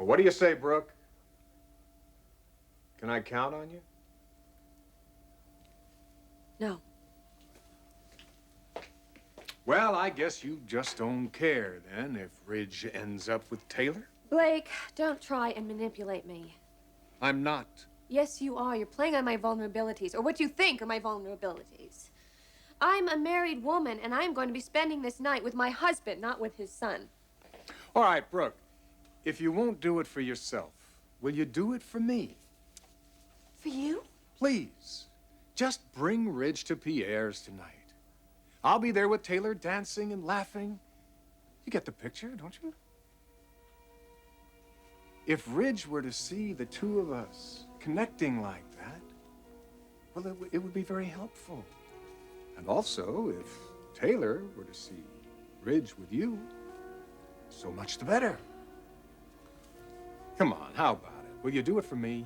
Well, what do you say, Brooke? Can I count on you? No. Well, I guess you just don't care, then, if Ridge ends up with Taylor? Blake, don't try and manipulate me. I'm not. Yes, you are. You're playing on my vulnerabilities, or what you think are my vulnerabilities. I'm a married woman, and I'm going to be spending this night with my husband, not with his son. All right, Brooke, if you won't do it for yourself, will you do it for me? For you? Please, just bring Ridge to Pierre's tonight. I'll be there with Taylor dancing and laughing. You get the picture, don't you? If Ridge were to see the two of us connecting like that, well, it would be very helpful. And also, if Taylor were to see Ridge with you, so much the better. Come on, how about it? Will you do it for me?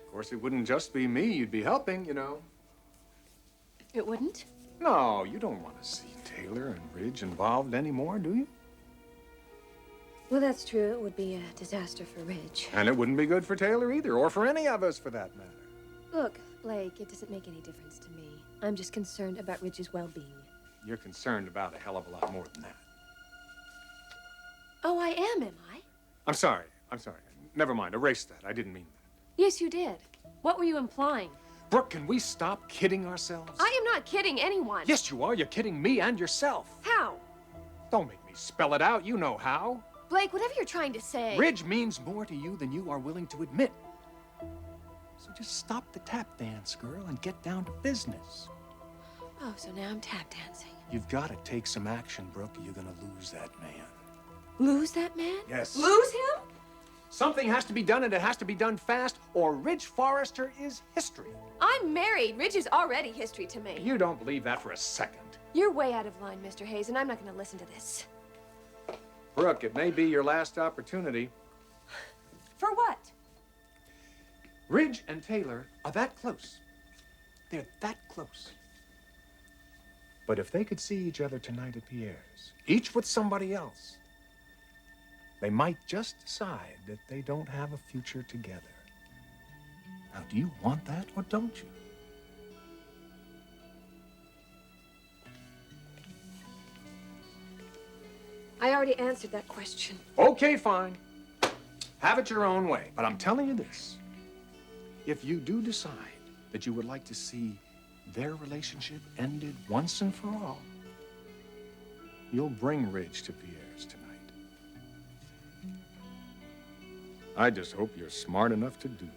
Of course, it wouldn't just be me you'd be helping, you know. It wouldn't? No, you don't want to see Taylor and Ridge involved anymore, do you? Well, that's true. It would be a disaster for Ridge. And it wouldn't be good for Taylor either, or for any of us for that matter. Look, Blake, it doesn't make any difference to me. I'm just concerned about Ridge's well-being. You're concerned about a hell of a lot more than that. Oh, I am I? I'm sorry. Never mind, erase that. I didn't mean that. Yes, you did. What were you implying? Brooke, can we stop kidding ourselves? I am not kidding anyone. Yes, you are. You're kidding me and yourself. How? Don't make me spell it out. You know how. Blake, whatever you're trying to say... Ridge means more to you than you are willing to admit. So just stop the tap dance, girl, and get down to business. Oh, so now I'm tap dancing. You've got to take some action, Brooke, or you're going to lose that man. Lose that man? Yes. Lose him? Something has to be done, and it has to be done fast, or Ridge Forrester is history. I'm married. Ridge is already history to me. You don't believe that for a second. You're way out of line, Mr. Hayes, and I'm not going to listen to this. Brooke, it may be your last opportunity. For what? Ridge and Taylor are that close. They're that close. But if they could see each other tonight at Pierre's, each with somebody else, they might just decide that they don't have a future together. Now, do you want that or don't you? I already answered that question. Okay, fine. Have it your own way. But I'm telling you this. If you do decide that you would like to see their relationship ended once and for all, you'll bring Ridge to Pierre's tonight. I just hope you're smart enough to do that.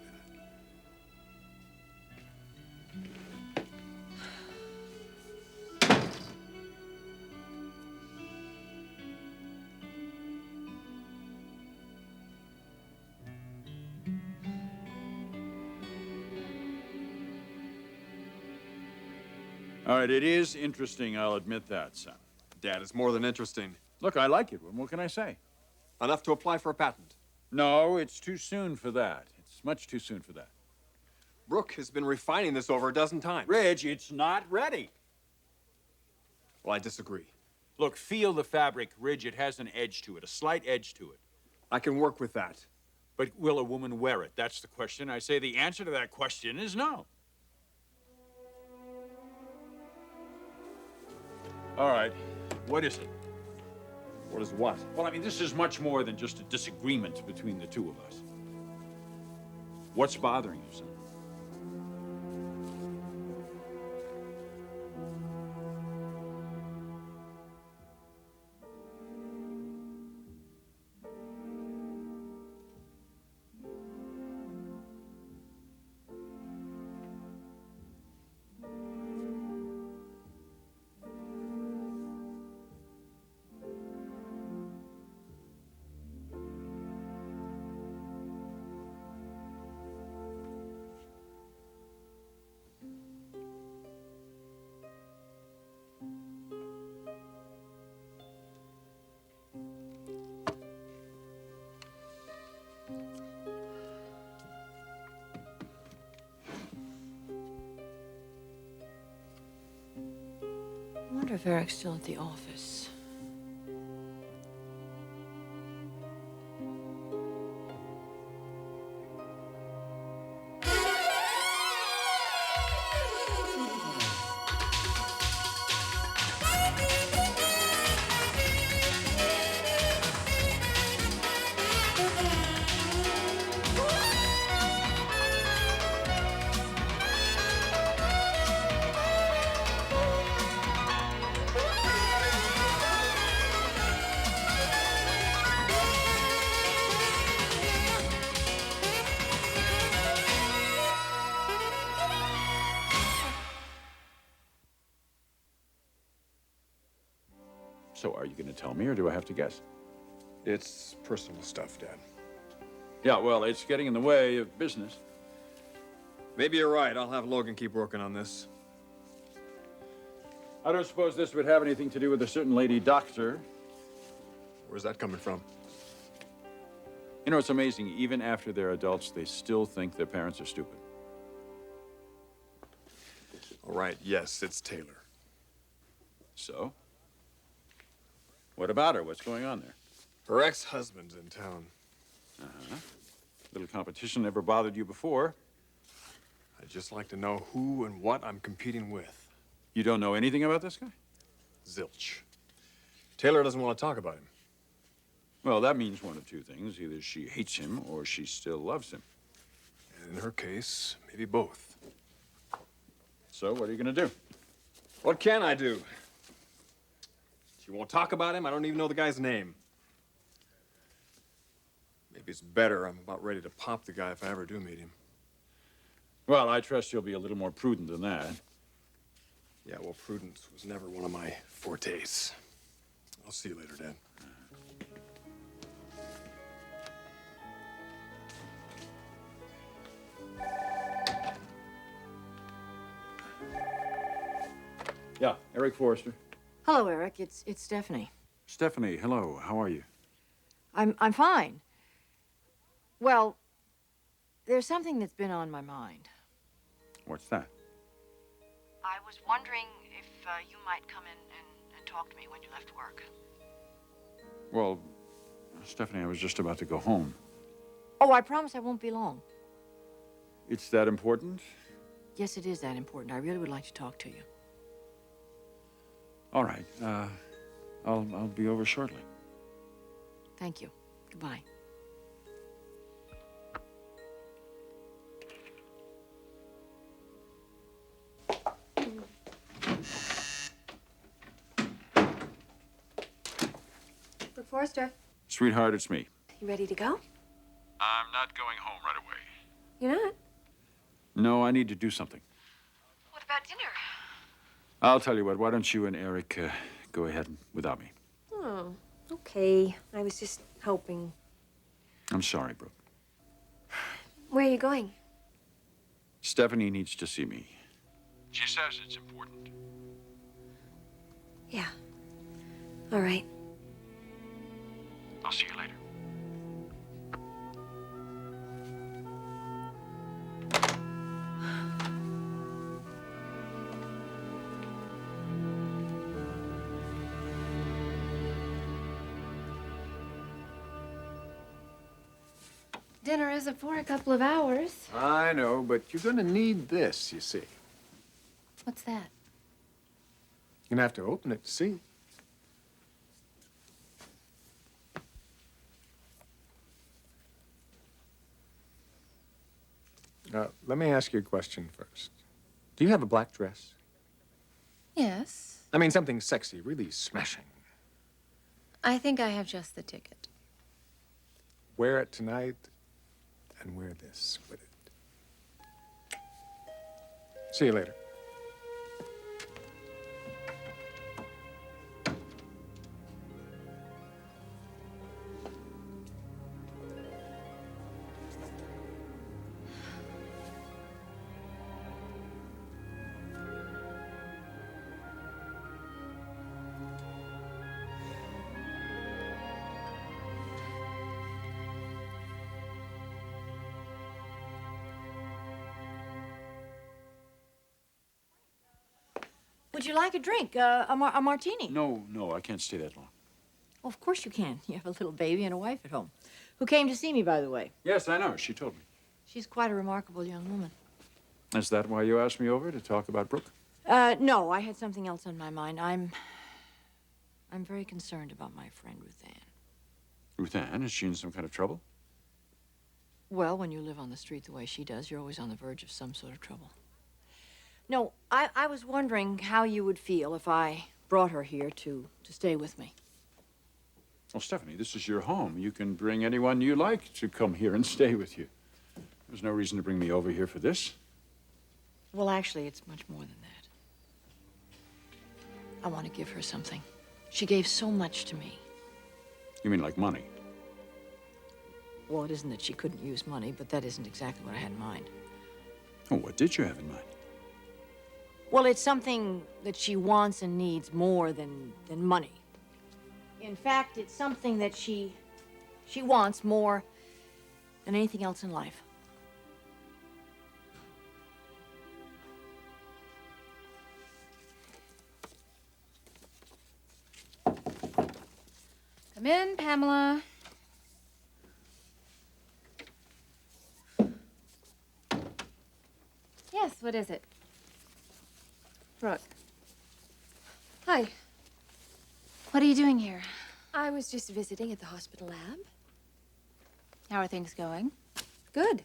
All right, it is interesting, I'll admit that, son. Dad, it's more than interesting. Look, I like it. What can I say? Enough to apply for a patent. No, it's too soon for that. It's much too soon for that. Brooke has been refining this over a dozen times. Ridge, it's not ready. Well, I disagree. Look, feel the fabric, Ridge. It has an edge to it, a slight edge to it. I can work with that. But will a woman wear it? That's the question. I say the answer to that question is no. All right, what is it? What is what? Well, I mean, this is much more than just a disagreement between the two of us. What's bothering you, son? wonder if Eric's still at the office. So are you going to tell me, or do I have to guess? It's personal stuff, Dad. Yeah, well, it's getting in the way of business. Maybe you're right. I'll have Logan keep working on this. I don't suppose this would have anything to do with a certain lady doctor. Where's that coming from? You know, it's amazing. Even after they're adults, they still think their parents are stupid. All right, yes, it's Taylor. So? What about her? What's going on there? Her ex-husband's in town. Uh-huh. Little competition never bothered you before. I'd just like to know who and what I'm competing with. You don't know anything about this guy? Zilch. Taylor doesn't want to talk about him. Well, that means one of two things. Either she hates him or she still loves him. And in her case, maybe both. So what are you going to do? What can I do? She won't talk about him. I don't even know the guy's name. Maybe it's better. I'm about ready to pop the guy if I ever do meet him. Well, I trust you'll be a little more prudent than that. Yeah, well, prudence was never one of my fortes. I'll see you later, Dad. Yeah, Eric Forrester. Hello, Eric. It's Stephanie. Stephanie, hello. How are you? I'm fine. Well, there's something that's been on my mind. What's that? I was wondering if you might come in and talk to me when you left work. Well, Stephanie, I was just about to go home. Oh, I promise I won't be long. It's that important? Yes, it is that important. I really would like to talk to you. All right. I'll be over shortly. Thank you. Goodbye. Brooke Forrester, Sweetheart, it's me. you ready to go? I'm not going home right away. You're not? No, I need to do something. What about dinner? I'll tell you what, why don't you and Eric go ahead without me? Oh, okay. I was just hoping. I'm sorry, Brooke. Where are you going? Stephanie needs to see me. She says it's important. Yeah. All right. I'll see you later. Dinner isn't for a couple of hours. I know, but you're gonna need this, you see. What's that? You're gonna have to open it to see. Let me ask you a question first. Do you have a black dress? Yes. I mean, something sexy, really smashing. I think I have just the ticket. Wear it tonight, and wear this with it. See you later. Would you like a drink? A martini? No, no, I can't stay that long. Oh, of course you can. You have a little baby and a wife at home. Who came to see me, by the way. Yes, I know. She told me. She's quite a remarkable young woman. Is that why you asked me over to talk about Brooke? No, I had something else on my mind. I'm very concerned about my friend Ruthanne. Ruthanne, is she in some kind of trouble? Well, when you live on the street the way she does, you're always on the verge of some sort of trouble. No, I was wondering how you would feel if I brought her here to stay with me. Well, Stephanie, this is your home. You can bring anyone you like to come here and stay with you. There's no reason to bring me over here for this. Well, actually, it's much more than that. I want to give her something. She gave so much to me. You mean like money? Well, it isn't that she couldn't use money, but that isn't exactly what I had in mind. Oh, what did you have in mind? Well, it's something that she wants and needs more than money. In fact, it's something that she wants more than anything else in life. Come in, Pamela. Yes, what is it? Brooke. Hi. What are you doing here? I was just visiting at the hospital lab. How are things going? Good.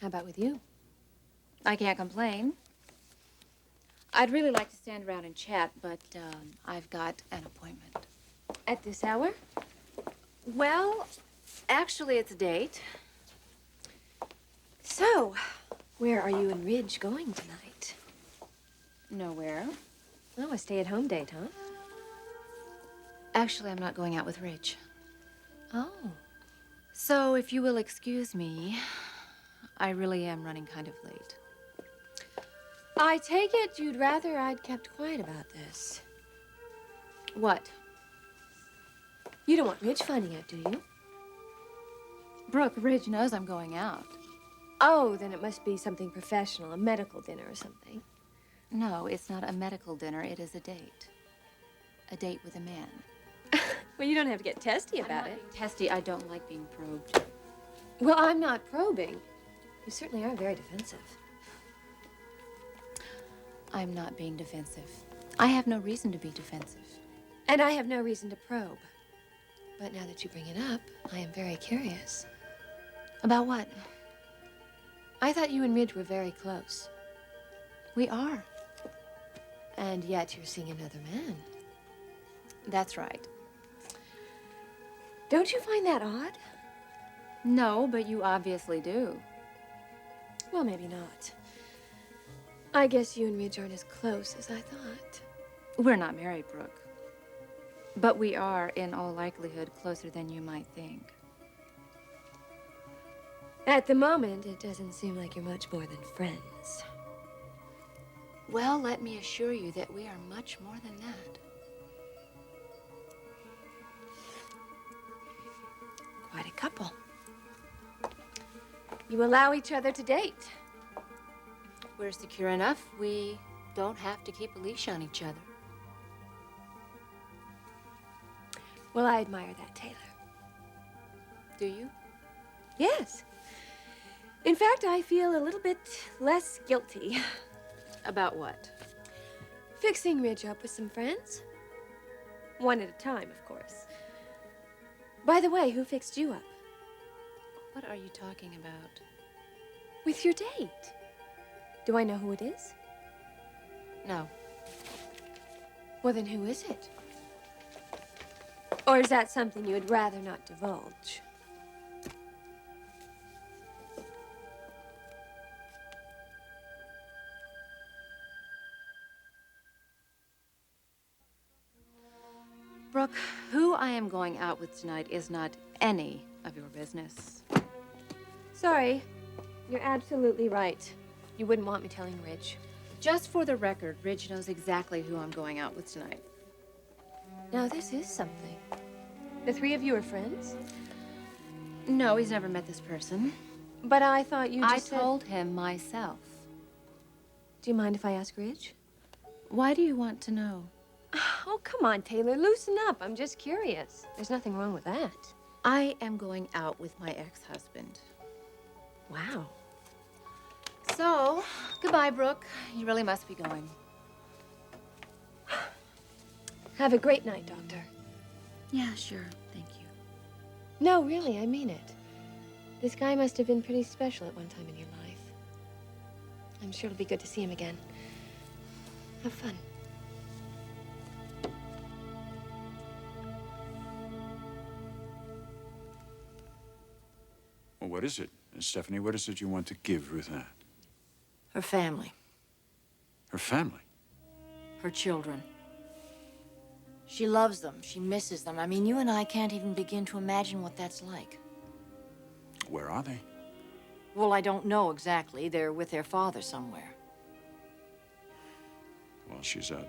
How about with you? I can't complain. I'd really like to stand around and chat, but I've got an appointment. At this hour? Well, actually, it's a date. So, where are you and Ridge going tonight? Nowhere. Oh, a stay-at-home date, huh? Actually, I'm not going out with Ridge. Oh. So, if you will excuse me, I really am running kind of late. I take it you'd rather I'd kept quiet about this. What? You don't want Ridge finding out, do you? Brooke, Ridge knows I'm going out. Oh, then it must be something professional, a medical dinner or something. No, it's not a medical dinner. It is a date. A date with a man. Well, you don't have to get testy I'm about not it. being testy. I don't like being probed. Well, I'm not probing. You certainly are very defensive. I'm not being defensive. I have no reason to be defensive. And I have no reason to probe. But now that you bring it up, I am very curious. About what? I thought you and Ridge were very close. We are. And yet you're seeing another man. That's right. Don't you find that odd? No, but you obviously do. Well, maybe not. I guess you and Ridge aren't as close as I thought. We're not married, Brooke. But we are, in all likelihood, closer than you might think. At the moment, it doesn't seem like you're much more than friends. Well, let me assure you that we are much more than that. Quite a couple. You allow each other to date. We're secure enough. We don't have to keep a leash on each other. Well, I admire that, Taylor. Do you? Yes. In fact, I feel a little bit less guilty. About what? Fixing Ridge up with some friends. One at a time, of course. By the way, who fixed you up? What are you talking about? With your date. Do I know who it is? No. Well, then who is it? Or is that something you would rather not divulge? Brooke, who I am going out with tonight is not any of your business. Sorry. You're absolutely right. You wouldn't want me telling Ridge. Just for the record, Ridge knows exactly who I'm going out with tonight. Now, this is something. The three of you are friends? No, he's never met this person. But I thought you I just said... told him myself. Do you mind if I ask Ridge? Why do you want to know? Oh, come on, Taylor. Loosen up. I'm just curious. There's nothing wrong with that. I am going out with my ex-husband. Wow. So, goodbye, Brooke. You really must be going. Have a great night, Doctor. Yeah, sure. Thank you. No, really, I mean it. This guy must have been pretty special at one time in your life. I'm sure it'll be good to see him again. Have fun. Well, what is it? Stephanie, what is it you want to give Ruthanne? Her family, Her family? her children. She loves them. She misses them. I mean, you and I can't even begin to imagine what that's like. Where are they? Well, I don't know exactly. They're with their father somewhere. Well, she's out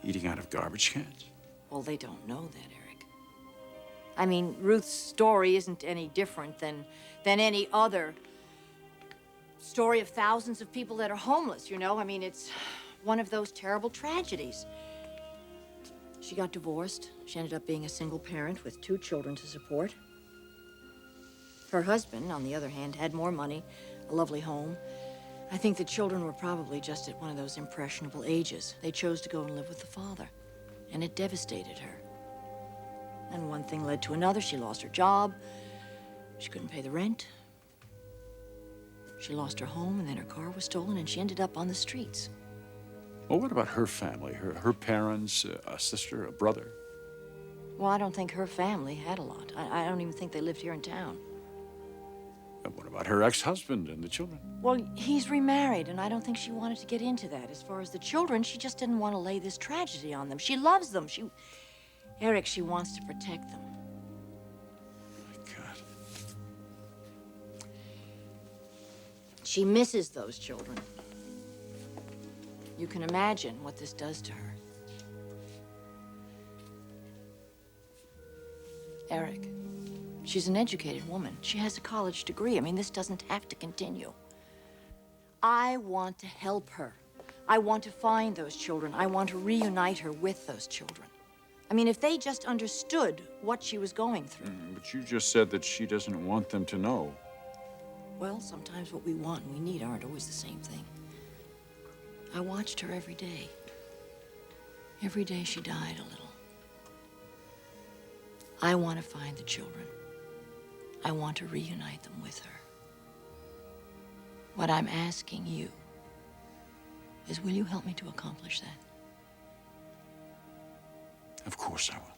eating out of garbage cans. Well, they don't know that, Eric. I mean, Ruth's story isn't any different than any other story of thousands of people that are homeless, you know? I mean, it's one of those terrible tragedies. She got divorced. She ended up being a single parent with 2 children to support. Her husband, on the other hand, had more money, a lovely home. I think the children were probably just at one of those impressionable ages. They chose to go and live with the father, and it devastated her. And one thing led to another. She lost her job. She couldn't pay the rent. She lost her home, and then her car was stolen, and she ended up on the streets. Well, what about her family? Her parents, a sister, a brother? Well, I don't think her family had a lot. I don't even think they lived here in town. And what about her ex-husband and the children? Well, he's remarried, and I don't think she wanted to get into that. As far as the children, she just didn't want to lay this tragedy on them. She loves them. Eric, she wants to protect them. My God. She misses those children. You can imagine what this does to her. Eric, she's an educated woman. She has a college degree. I mean, this doesn't have to continue. I want to help her. I want to find those children. I want to reunite her with those children. I mean, if they just understood what she was going through. But you just said that she doesn't want them to know. Well, sometimes what we want and we need aren't always the same thing. I watched her every day. Every day she died a little. I want to find the children. I want to reunite them with her. What I'm asking you is, will you help me to accomplish that? Of course I will.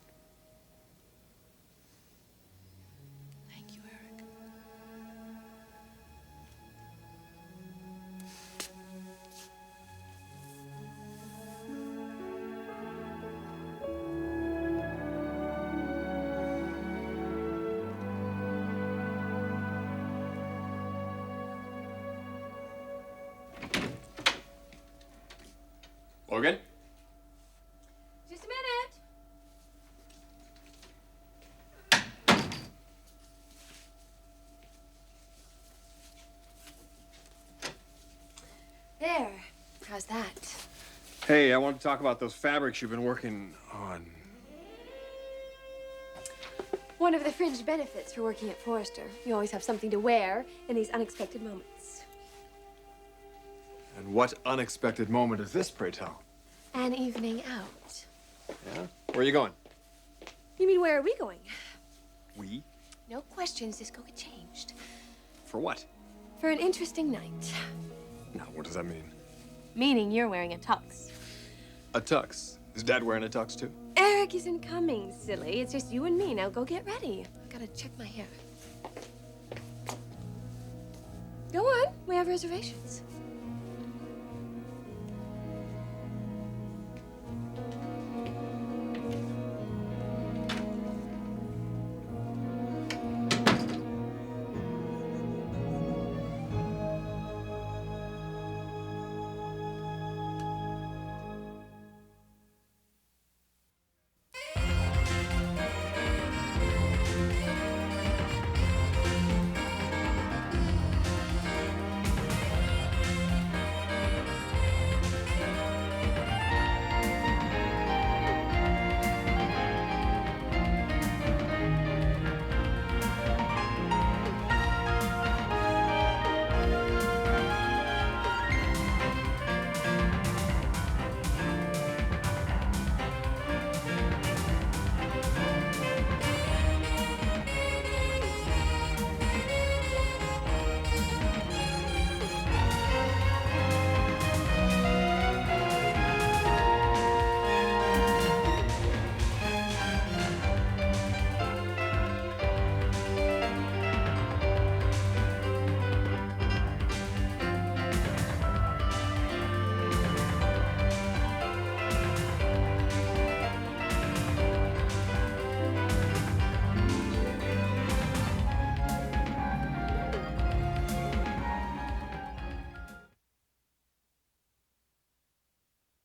Thank you, Eric. Logan? Just a minute. There. How's that? Hey, I want to talk about those fabrics you've been working on. One of the fringe benefits for working at Forrester. You always have something to wear in these unexpected moments. And what unexpected moment is this, pray tell? An evening out. Yeah? Where are you going? You mean, where are we going? We? No questions, just go get changed. For what? For an interesting night. Now, what does that mean? Meaning you're wearing a tux. A tux. Is Dad wearing a tux, too? Eric isn't coming, silly. It's just you and me. Now go get ready. Gotta check my hair. Go on. We have reservations.